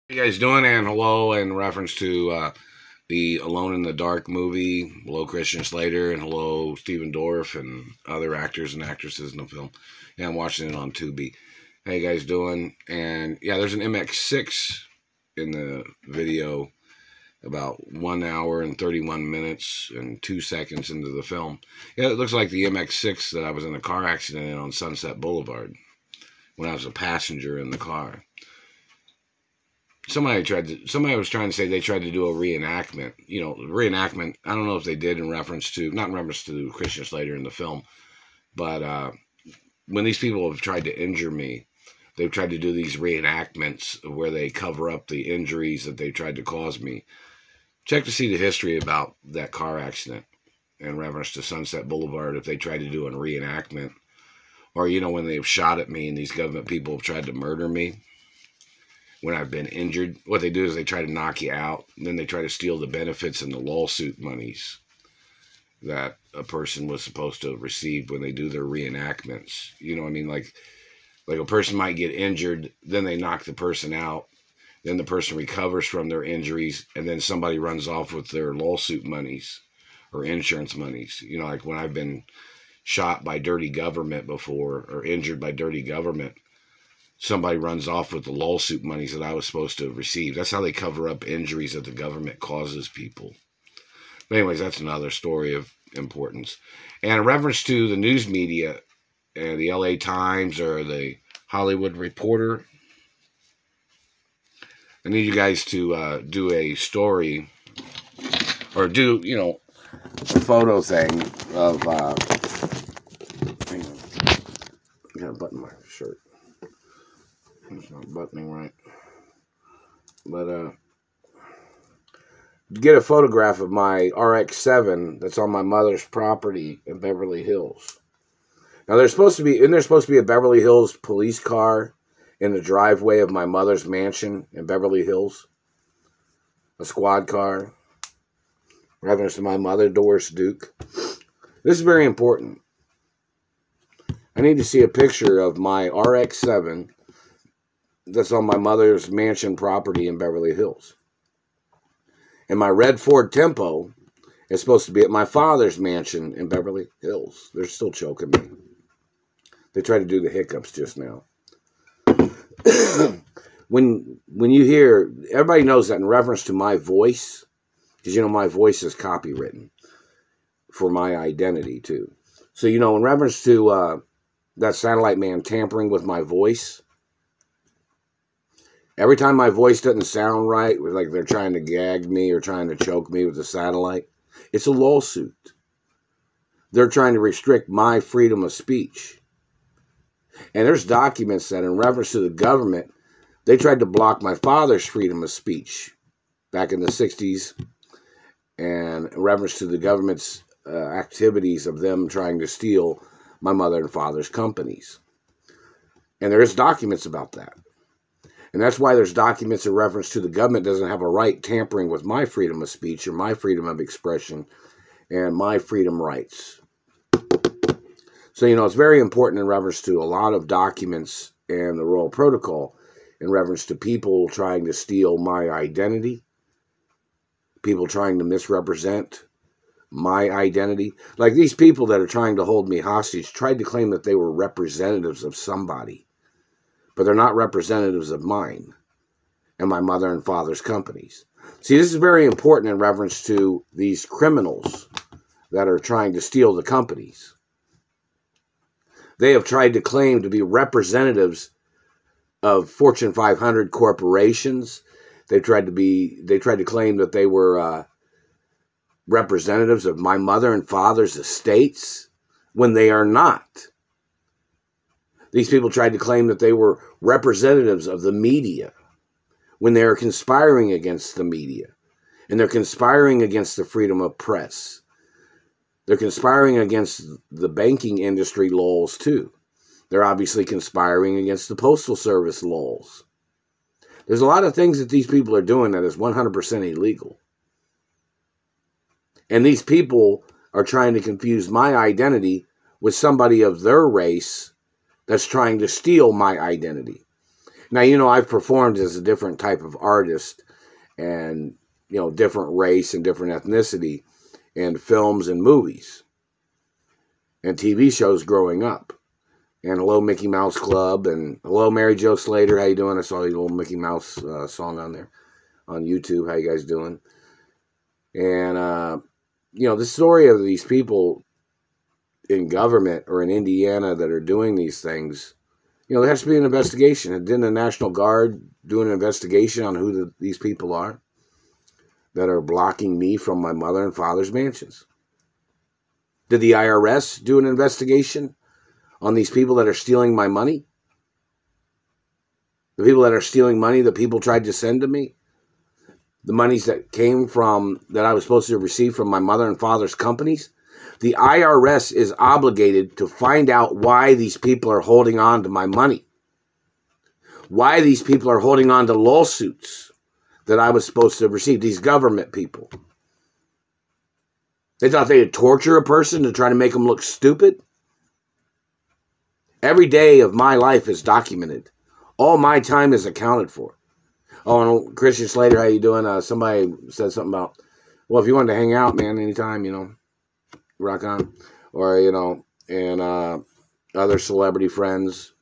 How you guys doing? And hello, in reference to the Alone in the Dark movie. Hello, Christian Slater, and hello, Stephen Dorff, and other actors and actresses in the film. Yeah, I'm watching it on Tubi. How you guys doing? And yeah, there's an MX6 in the video, about 1 hour and 31 minutes and 2 seconds into the film. Yeah, it looks like the MX6 that I was in a car accident in on Sunset Boulevard when I was a passenger in the car. Somebody was trying to say they tried to do a reenactment. Reenactment. I don't know if they did in reference to, not in reference to Christian Slater in the film, but when these people have tried to injure me, they've tried to do these reenactments where they cover up the injuries that they tried to cause me. Check to see the history about that car accident in reference to Sunset Boulevard, if they tried to do a reenactment. Or, when they've shot at me and these government people have tried to murder me when I've been injured. What they do is they try to knock you out, and then they try to steal the benefits and the lawsuit monies that a person was supposed to have received when they do their reenactments. You know what I mean? Like a person might get injured, then they knock the person out, then the person recovers from their injuries, and then somebody runs off with their lawsuit monies or insurance monies. Like when I've been shot by dirty government before or injured by dirty government, somebody runs off with the lawsuit monies that I was supposed to have received. That's how they cover up injuries that the government causes people. But anyways, that's another story of importance. And in reference to the news media, the LA Times or the Hollywood Reporter, I need you guys to do a story or do, a photo thing of, hang on, I got a button in my shirt. It's not buttoning right. But get a photograph of my RX-7 that's on my mother's property in Beverly Hills. Now there's supposed to be a Beverly Hills police car in the driveway of my mother's mansion in Beverly Hills. A squad car. Reference to my mother, Doris Duke. This is very important. I need to see a picture of my RX-7 that's on my mother's mansion property in Beverly Hills. And my red Ford Tempo is supposed to be at my father's mansion in Beverly Hills. They're still choking me. They tried to do the hiccups just now. When you hear, everybody knows that in reference to my voice, because my voice is copywritten for my identity too. So in reference to that satellite man tampering with my voice, every time my voice doesn't sound right, like they're trying to gag me or trying to choke me with the satellite, it's a lawsuit. They're trying to restrict my freedom of speech. And there's documents that in reference to the government, they tried to block my father's freedom of speech back in the 60s, and in reference to the government's activities of them trying to steal my mother and father's companies. And there's documents about that. And that's why there's documents in reference to the government doesn't have a right tampering with my freedom of speech or my freedom of expression and my freedom rights. So, it's very important in reference to a lot of documents and the Royal Protocol in reference to people trying to steal my identity, people trying to misrepresent my identity. Like these people that are trying to hold me hostage tried to claim that they were representatives of somebody, but they're not representatives of mine and my mother and father's companies. See, this is very important in reference to these criminals that are trying to steal the companies. They have tried to claim to be representatives of Fortune 500 corporations. They tried to claim that they were representatives of my mother and father's estates when they are not. These people tried to claim that they were representatives of the media when they are conspiring against the media. And they're conspiring against the freedom of press. They're conspiring against the banking industry laws too. They're obviously conspiring against the Postal Service laws. There's a lot of things that these people are doing that is 100% illegal. And these people are trying to confuse my identity with somebody of their race that's trying to steal my identity. Now, you know, I've performed as a different type of artist and, you know, different race and different ethnicity in films and movies and TV shows growing up. And hello, Mickey Mouse Club, and hello, Mary Jo Slater. How you doing? I saw your little Mickey Mouse song on there on YouTube. How you guys doing? And, you know, the story of these people in government or in Indiana that are doing these things, you know, there has to be an investigation. And didn't the National Guard do an investigation on who these people are that are blocking me from my mother and father's mansions? Did the IRS do an investigation on these people that are stealing my money? The people that are stealing money that people tried to send to me? The monies that came from, that I was supposed to receive from my mother and father's companies? The IRS is obligated to find out why these people are holding on to my money. Why these people are holding on to lawsuits that I was supposed to receive. These government people. They thought they'd torture a person to try to make them look stupid. Every day of my life is documented. All my time is accounted for. Oh, and Christian Slater, how you doing? Somebody said something about, well, if you wanted to hang out, man, anytime, you know, rock on. Or, you know, and other celebrity friends.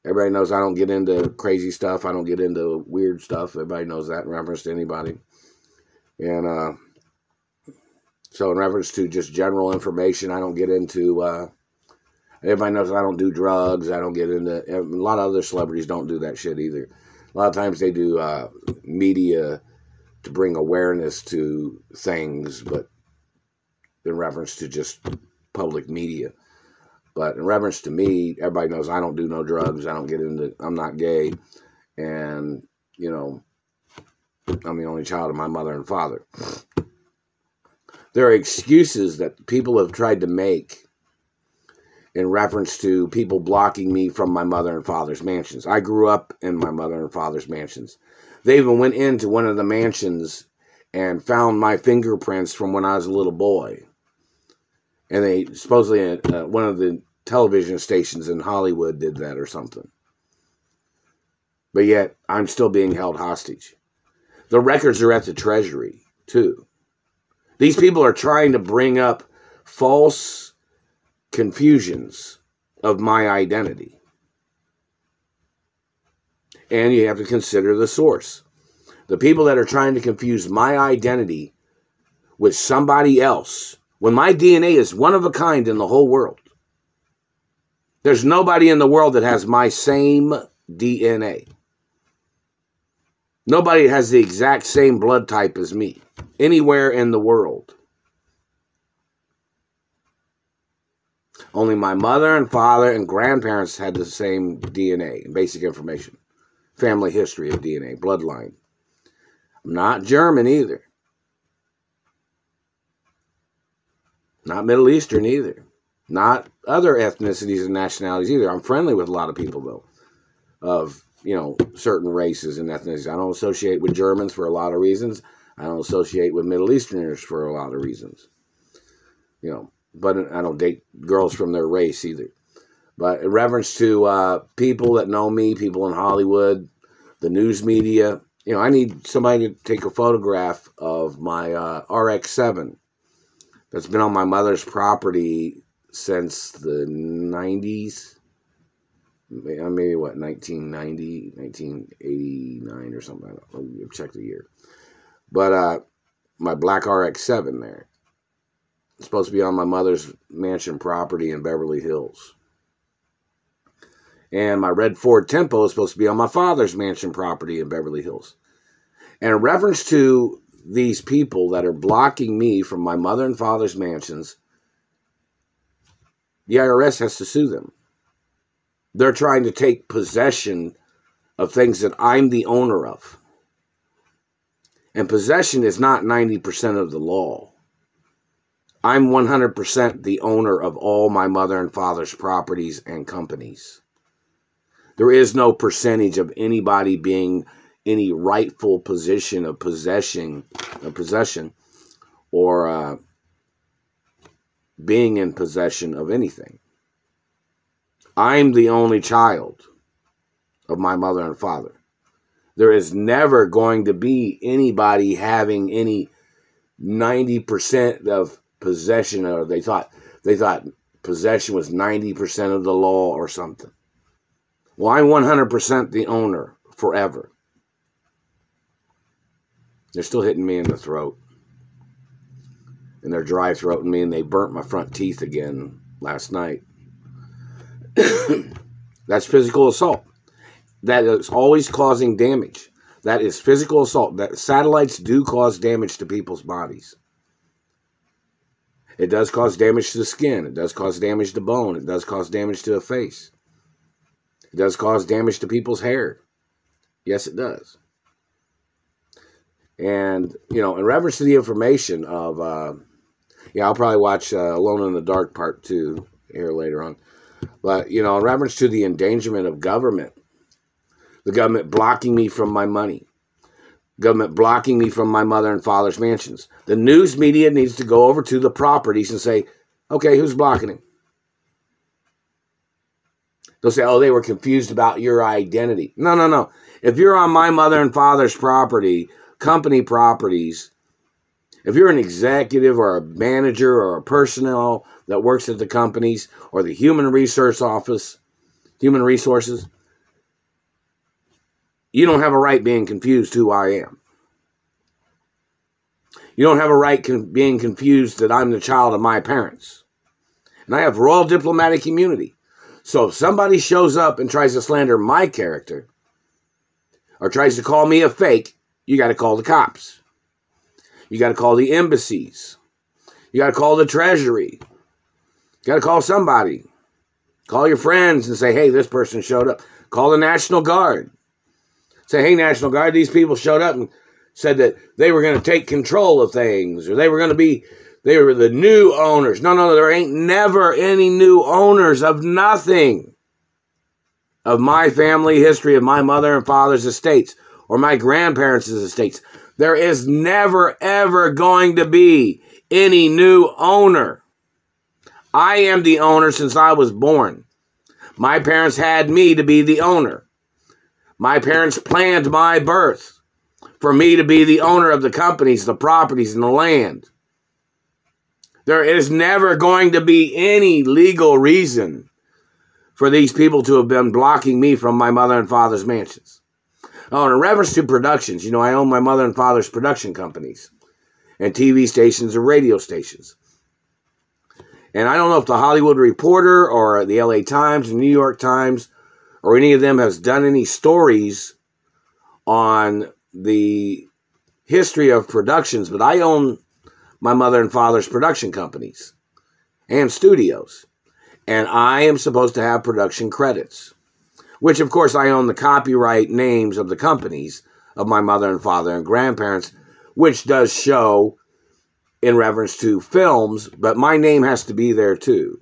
Everybody knows I don't get into crazy stuff. I don't get into weird stuff. Everybody knows that in reference to anybody. And so in reference to just general information, I don't get into... everybody knows I don't do drugs. I don't get into... A lot of other celebrities don't do that shit either. A lot of times they do media to bring awareness to things, but in reference to just public media. But in reference to me, everybody knows I don't do no drugs. I don't get into... I'm not gay. And, you know, I'm the only child of my mother and father. There are excuses that people have tried to make in reference to people blocking me from my mother and father's mansions. I grew up in my mother and father's mansions. They even went into one of the mansions and found my fingerprints from when I was a little boy. And they supposedly, one of the television stations in Hollywood did that or something. But yet, I'm still being held hostage. The records are at the Treasury, too. These people are trying to bring up false confusions of my identity. And you have to consider the source. The people that are trying to confuse my identity with somebody else, when my DNA is one of a kind in the whole world. There's nobody in the world that has my same DNA. Nobody has the exact same blood type as me, anywhere in the world. Only my mother and father and grandparents had the same DNA, basic information, family history of DNA, bloodline. I'm not German either. Not Middle Eastern either. Not other ethnicities and nationalities either. I'm friendly with a lot of people, though, of, you know, certain races and ethnicities. I don't associate with Germans for a lot of reasons. I don't associate with Middle Easterners for a lot of reasons. You know, but I don't date girls from their race either. But in reference to people that know me, people in Hollywood, the news media, you know, I need somebody to take a photograph of my RX-7 that's been on my mother's property since the 90s. Maybe, what, 1990, 1989 or something. I don't know. Check the year. But my black RX-7 there. It's supposed to be on my mother's mansion property in Beverly Hills. And my red Ford Tempo is supposed to be on my father's mansion property in Beverly Hills. And in reference to these people that are blocking me from my mother and father's mansions, the IRS has to sue them. They're trying to take possession of things that I'm the owner of. And possession is not 90% of the law. I'm 100% the owner of all my mother and father's properties and companies. There is no percentage of anybody being any rightful position of possession or being in possession of anything. I'm the only child of my mother and father. There is never going to be anybody having any 90% of possession, or they thought possession was 90% of the law or something. Well, I'm 100% the owner forever. They're still hitting me in the throat. And they're dry throating me, and they burnt my front teeth again last night. That's physical assault. That is always causing damage. That is physical assault. That satellites do cause damage to people's bodies. It does cause damage to the skin. It does cause damage to bone. It does cause damage to the face. It does cause damage to people's hair. Yes, it does. And, you know, in reference to the information of, I'll probably watch Alone in the Dark Part 2 here later on. But, you know, in reference to the endangerment of government, the government blocking me from my money, government blocking me from my mother and father's mansions, the news media needs to go over to the properties and say, okay, who's blocking him? They'll say, oh, they were confused about your identity. No. If you're on my mother and father's property, company properties, if you're an executive or a manager or a personnel that works at the companies or the human resources, you don't have a right being confused who I am. You don't have a right being confused that I'm the child of my parents. And I have royal diplomatic immunity. So if somebody shows up and tries to slander my character or tries to call me a fake, you got to call the cops. You got to call the embassies. You got to call the Treasury. You got to call somebody. Call your friends and say, hey, this person showed up. Call the National Guard. Say, hey, National Guard, these people showed up and said that they were going to take control of things, or they were the new owners. No, there ain't never any new owners of nothing. Of my family history, of my mother and father's estates, or my grandparents' estates. There is never, ever going to be any new owner. I am the owner since I was born. My parents had me to be the owner. My parents planned my birth for me to be the owner of the companies, the properties, and the land. There is never going to be any legal reason for these people to have been blocking me from my mother and father's mansions. Oh, and in reference to productions, you know, I own my mother and father's production companies and TV stations and radio stations. And I don't know if the Hollywood Reporter or the LA Times, the New York Times, or any of them has done any stories on the history of productions, but I own my mother and father's production companies and studios. And I am supposed to have production credits, which of course I own the copyright names of the companies of my mother and father and grandparents, which does show in reference to films, but my name has to be there too.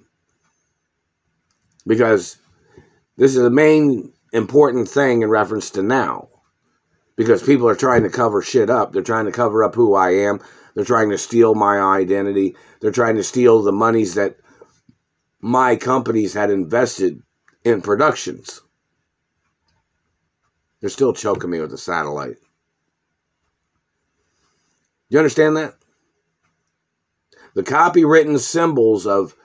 Because this is the main important thing in reference to now. Because people are trying to cover shit up. They're trying to cover up who I am. They're trying to steal my identity. They're trying to steal the monies that my companies had invested in productions. They're still choking me with a satellite. You understand that? The copywritten symbols of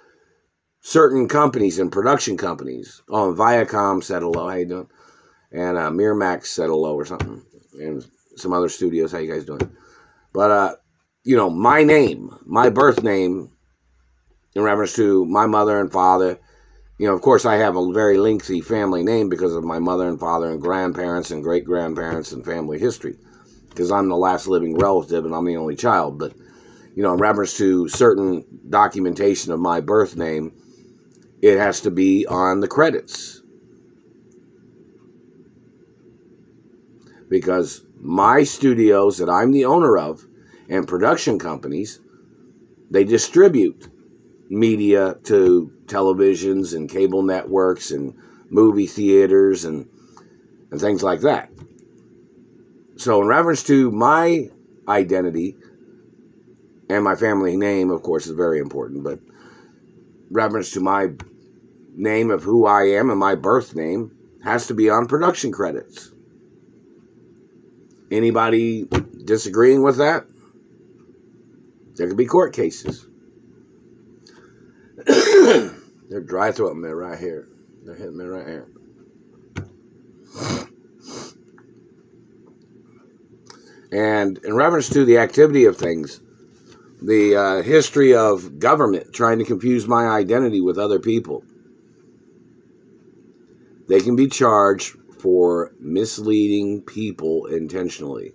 certain companies and production companies. Oh, Viacom said hello. How you doing? And Miramax said hello or something. And some other studios. How you guys doing? But, you know, my name, my birth name, in reference to my mother and father. You know, of course, I have a very lengthy family name because of my mother and father and grandparents and great-grandparents and family history. Because I'm the last living relative and I'm the only child. But, you know, in reference to certain documentation of my birth name, it has to be on the credits. Because my studios that I'm the owner of and production companies, they distribute media to televisions and cable networks and movie theaters and things like that. So in reference to my identity, and my family name, of course, is very important, but reference to my name of who I am and my birth name has to be on production credits. Anybody disagreeing with that? There could be court cases. They're dry throating me right here. They're hitting me right here. And in reference to the activity of things, the history of government trying to confuse my identity with other people, they can be charged for misleading people intentionally.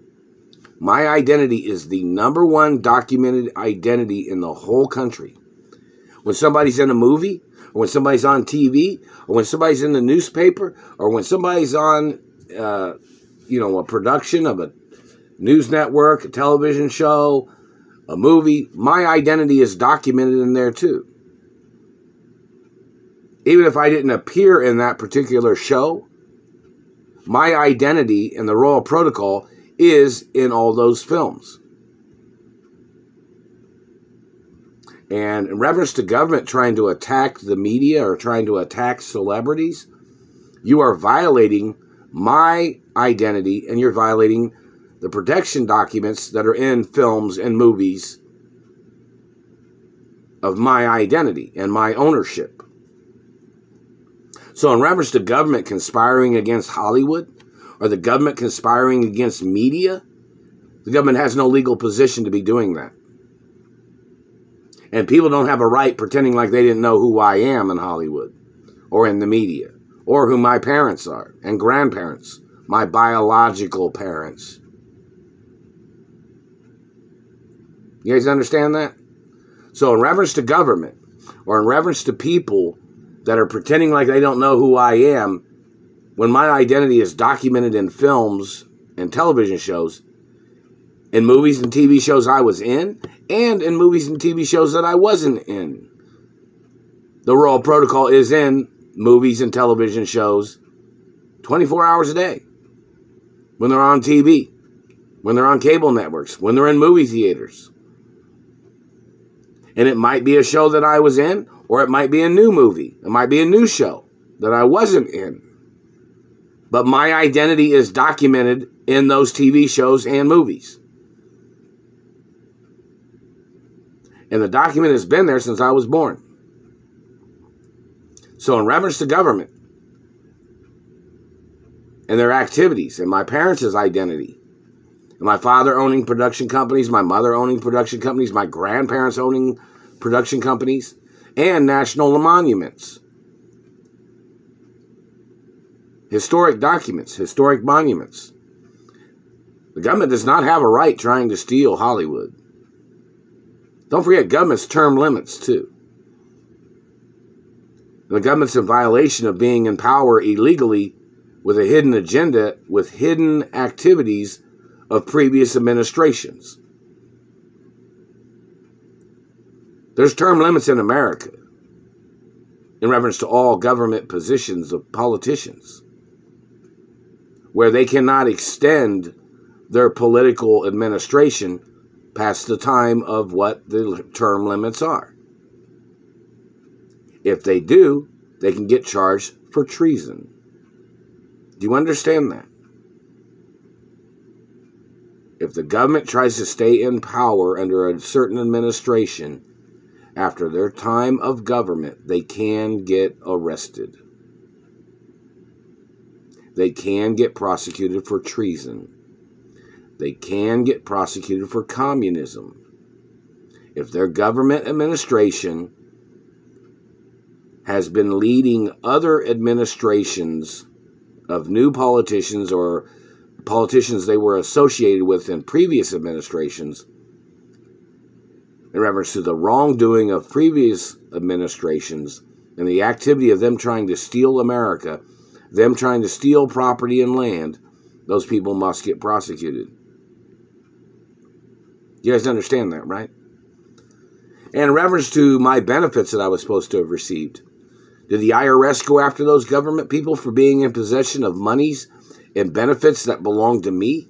My identity is the #1 documented identity in the whole country. When somebody's in a movie, or when somebody's on TV, or when somebody's in the newspaper, or when somebody's on, a production of a news network, a television show, a movie, my identity is documented in there too. Even if I didn't appear in that particular show, my identity in the Royal Protocol is in all those films. And in reference to government trying to attack the media or trying to attack celebrities, you are violating my identity and you're violating the protection documents that are in films and movies of my identity and my ownership. So in reference to government conspiring against Hollywood or the government conspiring against media, the government has no legal position to be doing that. And people don't have a right pretending like they didn't know who I am in Hollywood or in the media or who my parents are and grandparents, my biological parents. You guys understand that? So in reference to government or in reference to people that are pretending like they don't know who I am, when my identity is documented in films and television shows, in movies and TV shows I was in, and in movies and TV shows that I wasn't in. The Royal Protocol is in movies and television shows 24 hours a day. When they're on TV, when they're on cable networks, when they're in movie theaters. And it might be a show that I was in, or it might be a new movie. It might be a new show that I wasn't in. But my identity is documented in those TV shows and movies. And the document has been there since I was born. So in reference to government and their activities and my parents' identity, and my father owning production companies, my mother owning production companies, my grandparents owning production companies, and national monuments, historic documents, historic monuments. The government does not have a right trying to steal Hollywood. Don't forget government's term limits, too. The government's in violation of being in power illegally with a hidden agenda, with hidden activities of previous administrations. There's term limits in America in reference to all government positions of politicians, where they cannot extend their political administration past the time of what the term limits are. If they do, they can get charged for treason. Do you understand that? If the government tries to stay in power under a certain administration after their time of government, they can get arrested. They can get prosecuted for treason. They can get prosecuted for communism. If their government administration has been leading other administrations of new politicians or politicians they were associated with in previous administrations, in reference to the wrongdoing of previous administrations and the activity of them trying to steal America, them trying to steal property and land, those people must get prosecuted. You guys understand that, right? And in reference to my benefits that I was supposed to have received, did the IRS go after those government people for being in possession of monies and benefits that belong to me?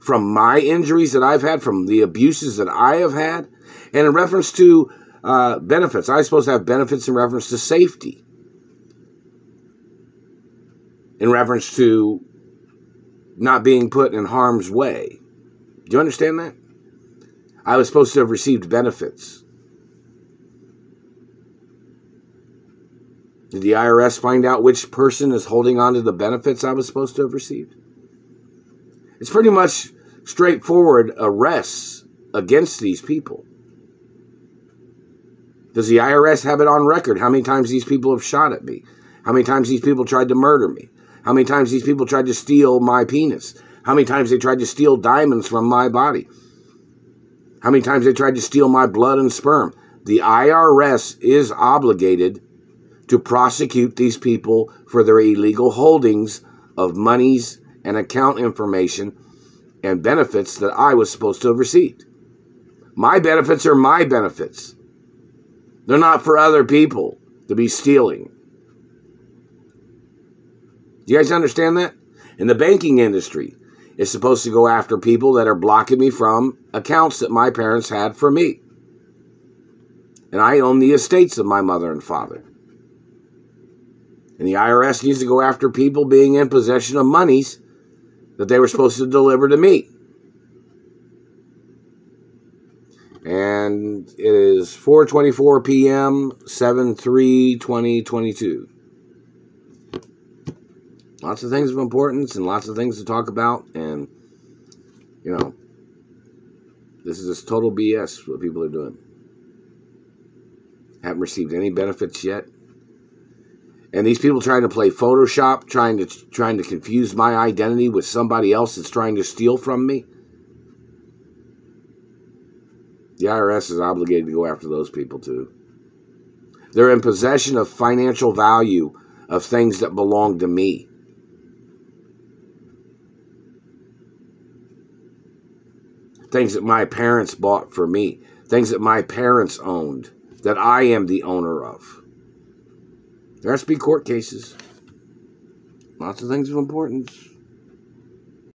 From my injuries that I've had, from the abuses that I have had, and in reference to benefits, I was supposed to have benefits in reference to safety. in reference to not being put in harm's way. Do you understand that? I was supposed to have received benefits. Did the IRS find out which person is holding on to the benefits I was supposed to have received? It's pretty much straightforward arrests against these people. Does the IRS have it on record how many times these people have shot at me? How many times these people tried to murder me? How many times these people tried to steal my penis? How many times they tried to steal diamonds from my body? How many times they tried to steal my blood and sperm? The IRS is obligated to prosecute these people for their illegal holdings of monies and account information and benefits that I was supposed to have received. My benefits are my benefits. They're not for other people to be stealing. Do you guys understand that? In the banking industry, it's supposed to go after people that are blocking me from accounts that my parents had for me. And I own the estates of my mother and father. And the IRS needs to go after people being in possession of monies that they were supposed to deliver to me. And it is 4:24 p.m., 7/3/2022. Lots of things of importance and lots of things to talk about. And, you know, this is just total BS what people are doing. Haven't received any benefits yet. And these people trying to play Photoshop, trying to confuse my identity with somebody else that's trying to steal from me. The IRS is obligated to go after those people too. They're in possession of financial value of things that belong to me. Things that my parents bought for me. Things that my parents owned that I am the owner of. There has to be court cases. Lots of things of importance.